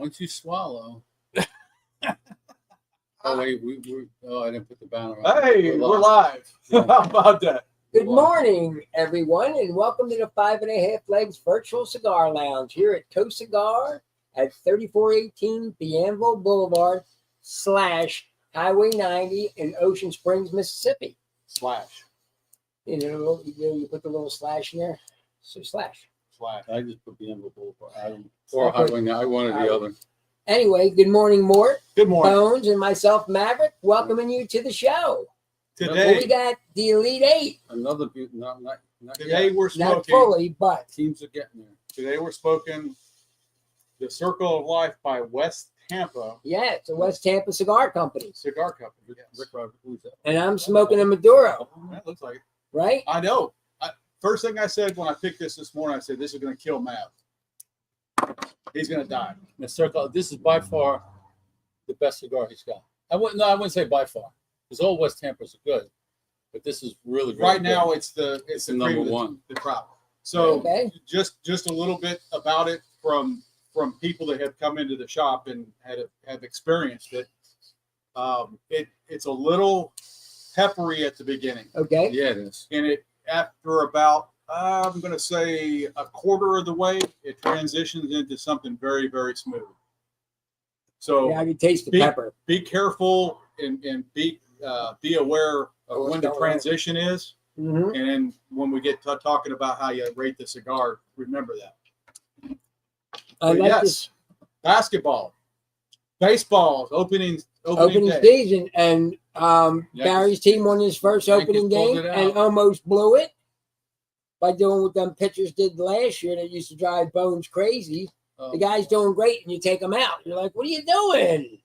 Once you swallow. Oh wait, I didn't put the banner on. Hey, we're live. Yeah. How about that? Good morning, everyone, and welcome to the 5.5 Legs Virtual Cigar Lounge here at Cigar at 3418 Bienville Boulevard / Highway 90 in Ocean Springs, Mississippi. Slash. You put the little slash in there, so slash. I just put the envelope or Highway. I wanted the other. Anyway, good morning, Mort, Good morning. Bones, and myself, Maverick, welcoming you to the show. Today, We got the Elite Eight, Another not today yet. we're not smoking. fully, but Teams are getting there. Today we're smoking the Circle of Life by West Tampa yeah, it's a West Tampa Cigar Company. Cigar Company. Yes. Rick Robert, who's that? And I'm smoking a Maduro, That looks like it. right? I know. First thing I said when I picked this morning, I said this is going to kill Mav. He's going to die. The Circle. This is by far the best cigar he's got. I wouldn't say by far, because all West Tampa's are good, but this is really, really Right good. now, it's the number cream of one. the crop. So Okay. just a little bit about it from people that have come into the shop and have experienced it. It's a little peppery at the beginning, Okay. Yeah, it is. and it after about I'm going to say a quarter of the way, it transitions into something very, very smooth. So Yeah, I can taste the Be- pepper. be careful and be aware of when the transition is. Mm-hmm. And then when we get to talking about how you rate the cigar, remember that. I But like yes, this basketball, baseball, opening opening day. season, and Yankees- Barry's team won his first Yankees opening pulled game it out. and almost blew it by doing what them pitchers did last year that used to drive Bones crazy. The guy's doing great, and you take him out. You're like, what are you doing?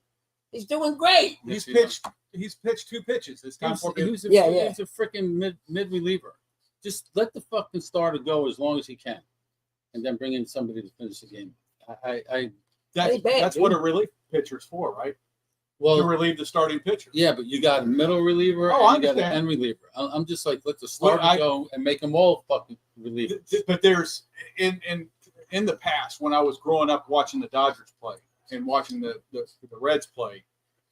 He's doing great. He's pitched 2 pitches. It's time for him. He's a Yeah. freaking mid reliever. Just let the fucking starter go as long as he can, and then bring in somebody to finish the game. Ain't bad, That's what dude. a relief pitcher's for, right? To Well, relieve the starting pitcher. yeah, but you got a middle reliever Oh, I and you got an understand. end reliever. I'm just like, let the starter Well, go and make them all fucking relievers. But there's in the past when I was growing up watching the Dodgers play and watching the Reds play,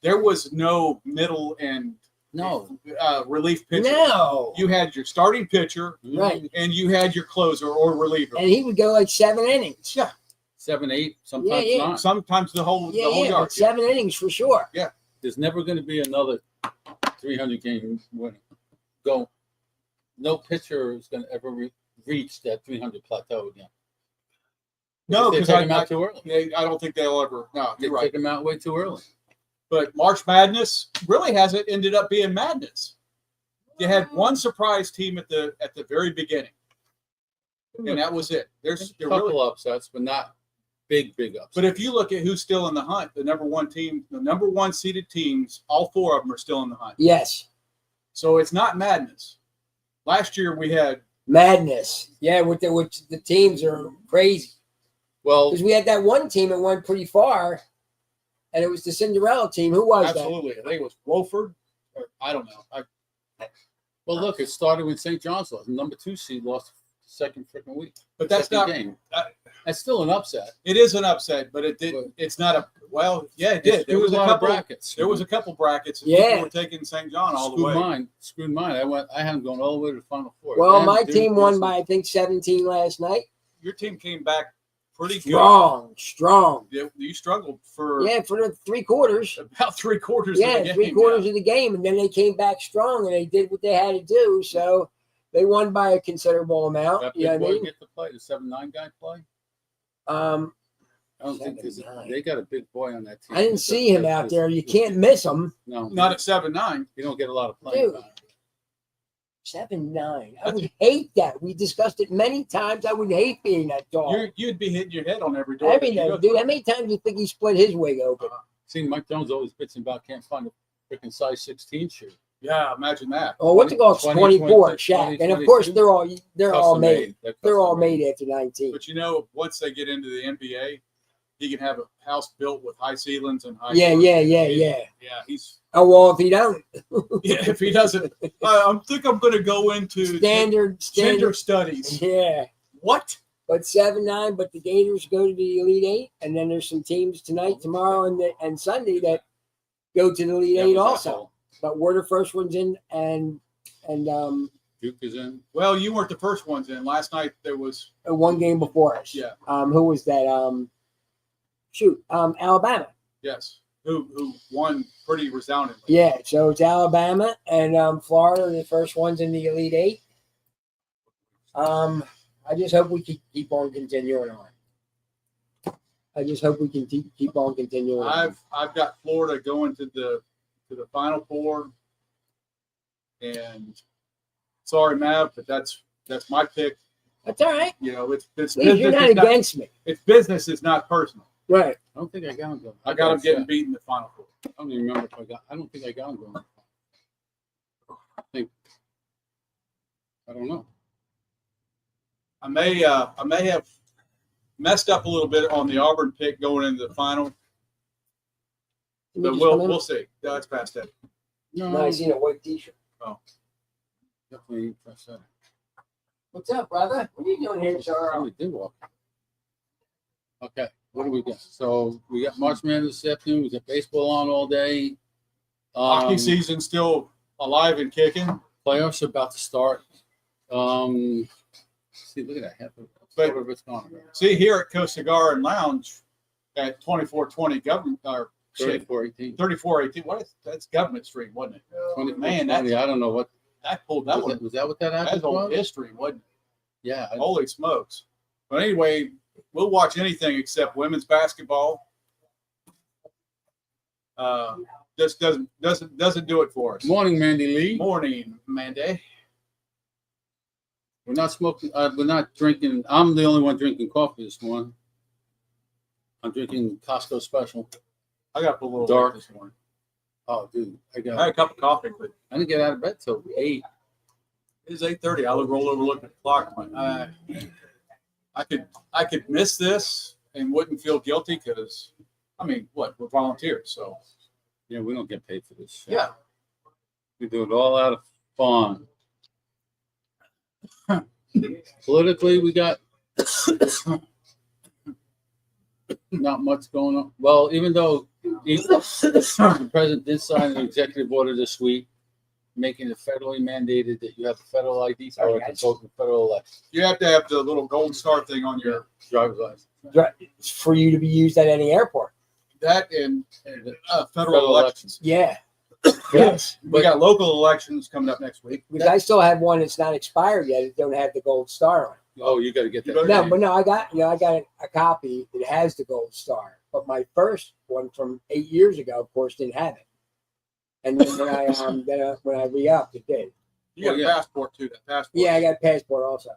there was no middle and No, relief pitcher. No. You had your starting pitcher Right. and you had your closer or reliever. And he would go like 7 innings. Yeah, 7, 8, sometimes Yeah. not. sometimes the whole Yeah, the whole yeah, yard. but 7 innings for sure. There's never going to be another 300 game winner. No pitcher is going to ever reach that 300 plateau again. No, they because take him out too early. I don't think they'll ever. No, They you're right. take him out way too early. But March Madness really hasn't ended up being madness. You had one surprise team at the very beginning, and that was it. A There couple really. upsets, but not big upsets. But if you look at who's still in the hunt, the number one team, the number one seeded teams, all 4 of them are still in the hunt. Yes. So it's not madness. Last year we had Madness. Yeah, with the teams are crazy. well, Because we had that one team that went pretty far, and it was the Cinderella team. Who was absolutely. I think it was Wolford. Or, I don't know. well, look, it started with St. John's lost. Number 2 seed lost the second freaking week. But that's Second not. game. uh, That's still an upset. It is an upset, but it did. But- It's not a. Well, yeah, it did. There was a lot of brackets. There was a couple brackets. And Yeah. people were taking St. John all the way. Screwed mine. I hadn't gone all the way to the Final Four. that? Well, Then my Duke team won was- by, I think, 17 last night. Your team came back pretty good. Strong. You struggled for Yeah, for the 3 quarters. about 3/4 Yeah, of the game. 3/4 of the game, and then they came back strong, and they did what they had to do. So they won by a considerable amount. That You know big what I boy mean? get to play. The 7-9 guy play. I I don't think 7-9. they got a big boy on that team. didn't see him out there. You can't miss him. No, Not at 7-9. You don't get a lot of playing Dude. time. 7-9. I would hate that. We discussed it many times. I would hate being that dog. You'd be hitting your head on every door. Every that you day, go dude. through. How many times do you think he split his wig open? See, Mike Jones always bitching about can't find a freaking size 16 shoe. Yeah, imagine that. Oh, what's it called? 20, 24, 20, Shaq. And of 22. course, they're all Custom made. They're all custom made after 19. But you know, once they get into the NBA, he can have a house built with high ceilings and high. Yeah. Yeah, he's Oh well, if he don't, yeah. If he doesn't, I think I'm going to go into standard. gender studies. Yeah. What? but 7-9. But the Gators go to the Elite Eight, and then there's some teams tonight, tomorrow, and Sunday that go to the Elite Eight also. But we're the first ones in, and Duke is in. Well, you weren't the first ones in. Last night there was one game before us. Yeah. Who was that? Alabama. yes, who won pretty resoundingly. Yeah. So it's Alabama and Florida are the first ones in the Elite Eight. I just hope we can keep on continuing on. I just hope we can keep on continuing. I've got Florida going to the Final Four, and sorry, Mav, but that's my pick. That's all right. You know, it's You're not against me. It's business. It's not personal. Right. I don't think I got him going. I got them getting beat in the Final Four. I don't even remember if I got. I don't think I got him going. I don't know. I may have messed up a little bit on the Auburn pick going into the final, but we'll see. That's past that. No, he's in a white t-shirt. Oh, Definitely press that. What's up, brother? What are you doing here, I sir? probably did walk. Okay, what do we got? So we got March Madness this afternoon. We got baseball on all day. hockey season still alive and kicking. Playoffs are about to start. See, look at that. Half of it's gone. See here at Coast Cigar and Lounge at 2420 government or 34-18. 3418. What is that's Government Street, wasn't it? Man, I don't know what that pulled that one. was that what that That's happened old was? history, wasn't it? Yeah. Holy smokes! But anyway, we'll watch anything except women's basketball. Just doesn't do it for us. Morning, Mandy Lee. Morning, Mandy. We're not smoking. We're not drinking. I'm the only one drinking coffee this morning. I'm drinking Costco Special. I got a little Dark. late this morning. Oh, dude, I had a cup of coffee, but I didn't get out of bed till 8. it was 8:30. I rolled over, looked at the clock. I'm like, I could miss this and wouldn't feel guilty because, I mean, what we're volunteers, so Yeah, we don't get paid for this shit. yeah. We do it all out of fun. Politically, we got not much going on. Well, even though the president did sign an executive order this week, making it federally mandated that you have a federal ID card to vote in federal elections. You have to have the little gold star thing on your Driver's license. It's for you to be used at any airport. that and federal elections. Yeah. Yes. We got local elections coming up next week. Because I still have one that's not expired yet. It don't have the gold star on it. Oh, you got to get that. No, but no, I got a copy that has the gold star. But my first one from 8 years ago, of course, didn't have it. And then when I re-upped, it did. You got a passport too. That passport. Yeah, I got a passport also.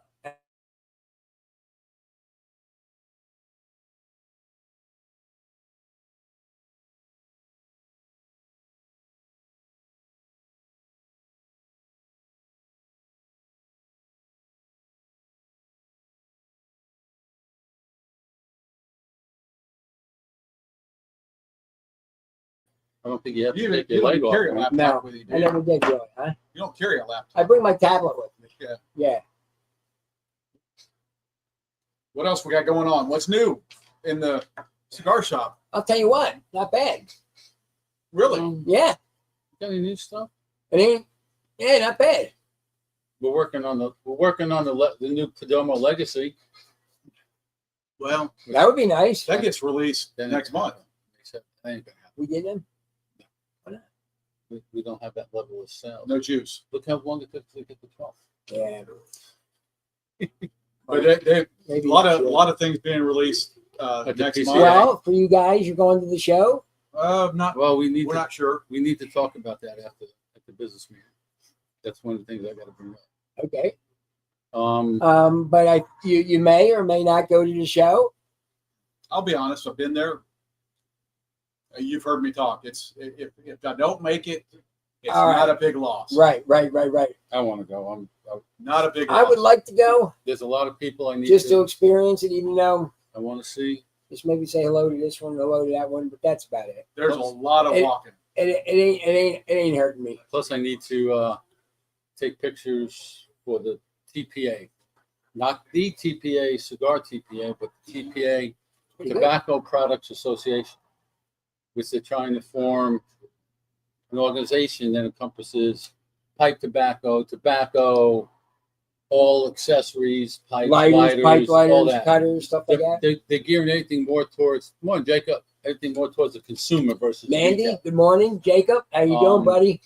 I don't think you have to You take don't your leg even carry a off. laptop No, with you, do I you? never did really, huh? You don't carry a laptop. I bring my tablet with me. Yeah. Yeah. What else we got going on? What's new in the cigar shop? I'll tell you what, not bad. Really? Yeah. Got any new stuff? It ain't. Yeah, not bad. We're working on the new Perdomo Legacy. Well, That would be nice. that gets released Then next month. Except that ain't gonna happen. We did them. We don't have that level of sales. No juice. Look how long it took to get the 12th. Yeah. But a Maybe lot of things being released At the next PCA. month. Well, for you guys, you're going to the show. Not. Well, We're not sure. we need to talk about that at the business meeting. That's one of the things I got to bring up. Okay. Um, But you may or may not go to the show. I'll be honest. I've been there. You've heard me talk. It's if I don't make it, it's All right. not a big loss. Right. I want to go. Not a big loss. I would like to go There's a lot of people I need just to to. experience it, even though I want to see. just maybe say hello to this one, hello to that one, but that's about it. There's a lot of It- walking. It ain't hurting me. Plus, I need to take pictures for the TPA not the TPA cigar TPA, but the TPA Pretty good. Tobacco Products Association, which they're trying to form an organization that encompasses pipe tobacco, all accessories, pipes, Lighters, pipe all lighters, that. cutters, stuff like that. They're gearing everything more towards, come on, Jacob, everything more towards the consumer versus Mandy, retail. good morning. Jacob, how you doing, buddy?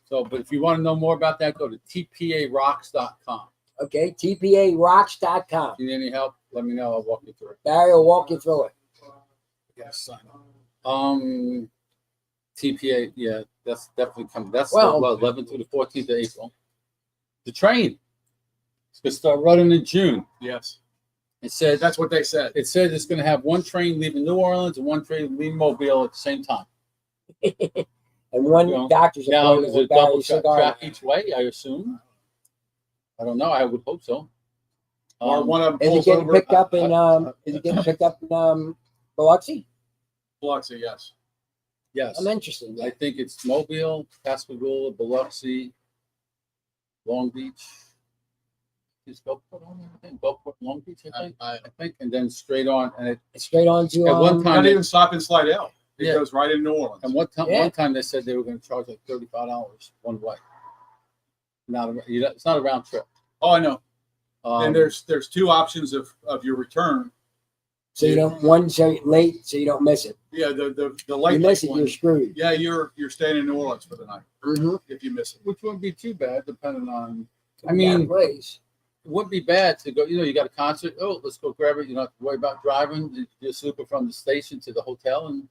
So, but if you want to know more about that, go to tparocks.com. Okay, tparocks.com. If you need any help, let me know. I'll walk you through it. Barry will walk you through it. Yes, sign up. TPA, yeah, that's definitely coming. That's Well- the 11th through the 14th of April. The train is going to start running in June. Yes, It said that's what they said. It said it's going to have one train leaving New Orleans and one train leaving Mobile at the same time. And one You know, doctor's Now, appointment is it with double Barry Cigar. track each way? I assume. I don't know. I would hope so. Or one of them Is it pulls getting over. picked up in is it getting picked up in Biloxi? Biloxi, yes. Yes, I'm interested. I think it's Mobile, Pascagoula, Biloxi, Long Beach. Is Gulfport on there? I think Gulfport, Long Beach. I think, and then straight on. And it, It's straight on to At one time- Not even stop in Slidell. It Yeah. goes right in New Orleans. and one Yeah. time they said they were going to charge like $35 one way. It's not a round trip. Oh, I know. Um, And there's two options of your return. so you don't one so late so you don't miss it. Yeah, the You late miss it, one. you're screwed. Yeah, you're staying in New Orleans for the night Mm-hmm. if you miss it. which wouldn't be too bad, depending on. I mean, place. it wouldn't be bad to go. You got a concert. Oh, let's go grab it. You don't have to worry about driving. You just super from the station to the hotel, and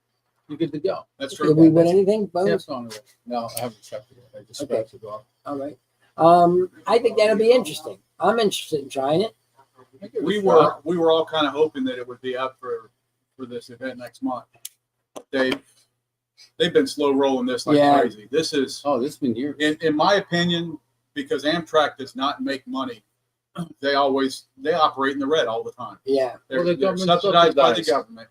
you're good to go. That's Did true. we win anything, Yeah, Bones? it's on the way. No, I haven't checked it yet. I just Okay. scratched it off. All right. I think that'll be interesting. I'm interested in trying it. We were all kind of hoping that it would be up for this event next month. They've been slow rolling this like Yeah. crazy. This is, Oh, this has been years. in my opinion, because Amtrak does not make money. They operate in the red all the time. Yeah. They're, Well, the they're government subsidized by the subsidized. government.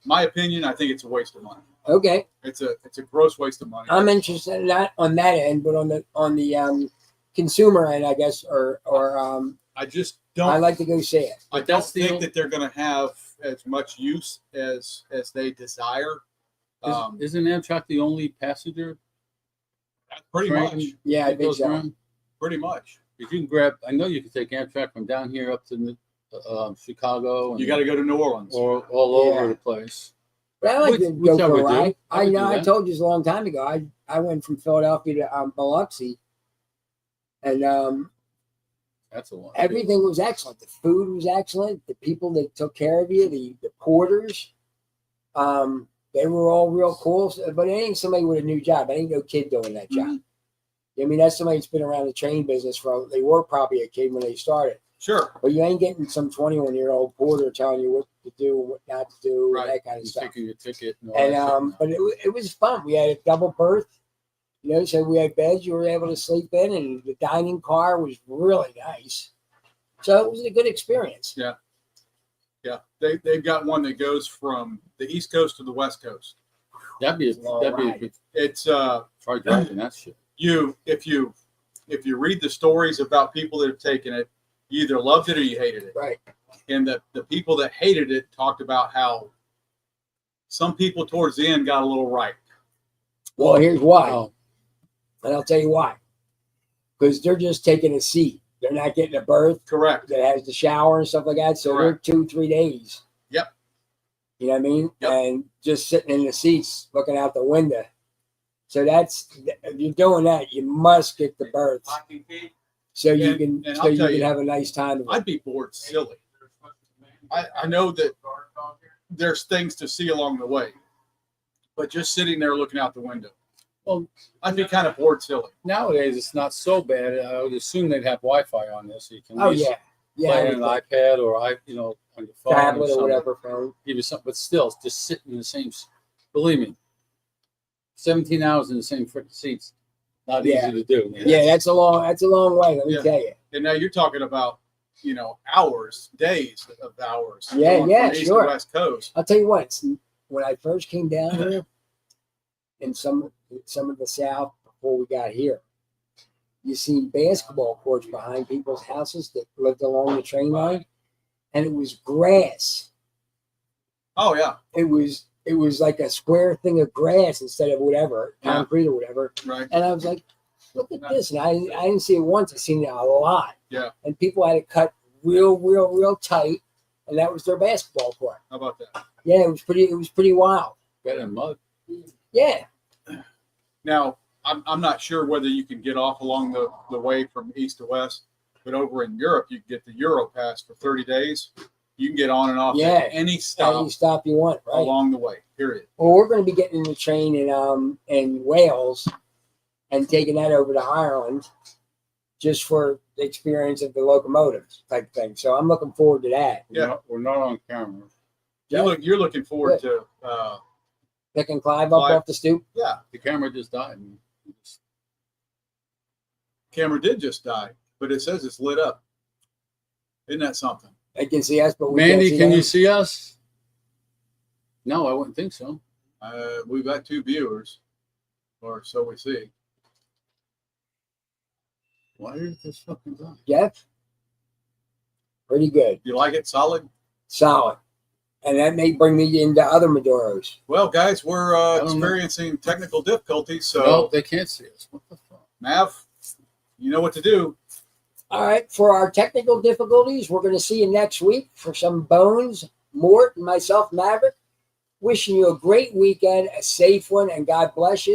My opinion, I think it's a waste of money. Okay. It's a gross waste of money. I'm interested not on that end, but on the consumer end, I guess, or I just I don't. like to go see it. I don't that's the think old- that they're going to have as much use as they desire. Isn't Amtrak the only passenger Pretty train much. Yeah, I that think goes so. around? Pretty much. If you can grab, I know you can take Amtrak from down here up to Chicago, and, You got to go to New Orleans. or all Yeah. over the place. But I like Which- to which go I for a would do. ride. I I would know. do I that. told you a long time ago. I went from Philadelphia to Biloxi, and That's a lot. everything was excellent. The food was excellent. The people that took care of you, the porters, they were all real cool. But it ain't somebody with a new job. I ain't no kid doing that job. I mean, that's somebody that's been around the train business for. They were probably a kid when they started, Sure. but you ain't getting some 21-year-old porter telling you what to do, what not to do, and that kind of You're stuff. taking your ticket. And all And that shit. but it was fun. We had a double berth, so we had beds you were able to sleep in, and the dining car was really nice. So it was a good experience. Yeah. They've got one that goes from the East Coast to the West Coast. That'd be a ride. good It's try driving that shit. if you read the stories about people that have taken it, you either loved it or you hated it. Right. And the people that hated it talked about how some people towards the end got a little ripe. Well, here's why, Oh, and I'll tell you why. Because they're just taking a seat. They're not getting a berth Correct. that has the shower and stuff like that. So Correct. they're 2-3 days. Yep. You know what I mean? Yep. And just sitting in the seats, looking out the window. So if you're doing that, you must get the berths. So you And can I'll tell you, have a nice time. I'd be bored silly. I know that there's things to see along the way, but just sitting there looking out the window, well, I'd be kind of bored silly. nowadays it's not so bad. I would assume they'd have Wi-Fi on this, so you can Oh at least yeah, play on an iPad or on your phone tablet or something. whatever phone. Give you something, but still, just sitting in the same. Believe me, 17 hours in the same freaking seats, not Yeah. easy to do. Man. Yeah, that's a long way. Let me Yeah. tell you. And now you're talking about, hours, days of hours. Yeah, going yeah, from East sure. to West Coast. I'll tell you what. When I first came down here, in some of the South before we got here, you seen basketball courts behind people's houses that lived along the train line, and it was grass. Oh yeah, It was like a square thing of grass instead of whatever, Yeah. concrete or whatever. right. And I was like, look at this. And I didn't see it once, I seen it a lot. Yeah. And people had it cut real tight, and that was their basketball court. How about that? Yeah, it was pretty wild. Better than mud. Yeah. Now, I'm not sure whether you can get off along the way from east to west, but over in Europe, you can get the Euro Pass for 30 days. You can get on and off Yeah. at any Any stop stop you want, right? along the way, period. Well, we're going to be getting in the train in Wales and taking that over to Ireland just for the experience of the locomotives type thing. So I'm looking forward to that. Yeah. We're not on camera. You're looking forward to, Picking Clive Clive. up off the stoop. yeah, The camera just died. camera did just die, but it says it's lit up. Isn't that something? They can see us, but we Mandy, can't see can them. you see us? No, I wouldn't think so. We've got 2 viewers, or so we see. Why is this fucking done? Jeff? Pretty good. You like it solid? Solid. And that may bring me into other Maduros. Well, guys, we're don't know. experiencing technical difficulties, so No, they can't see us. What the fuck? Mav, you know what to do. All right, for our technical difficulties, we're going to see you next week for some bones. Mort and myself, Maverick, wishing you a great weekend, a safe one, and God bless you.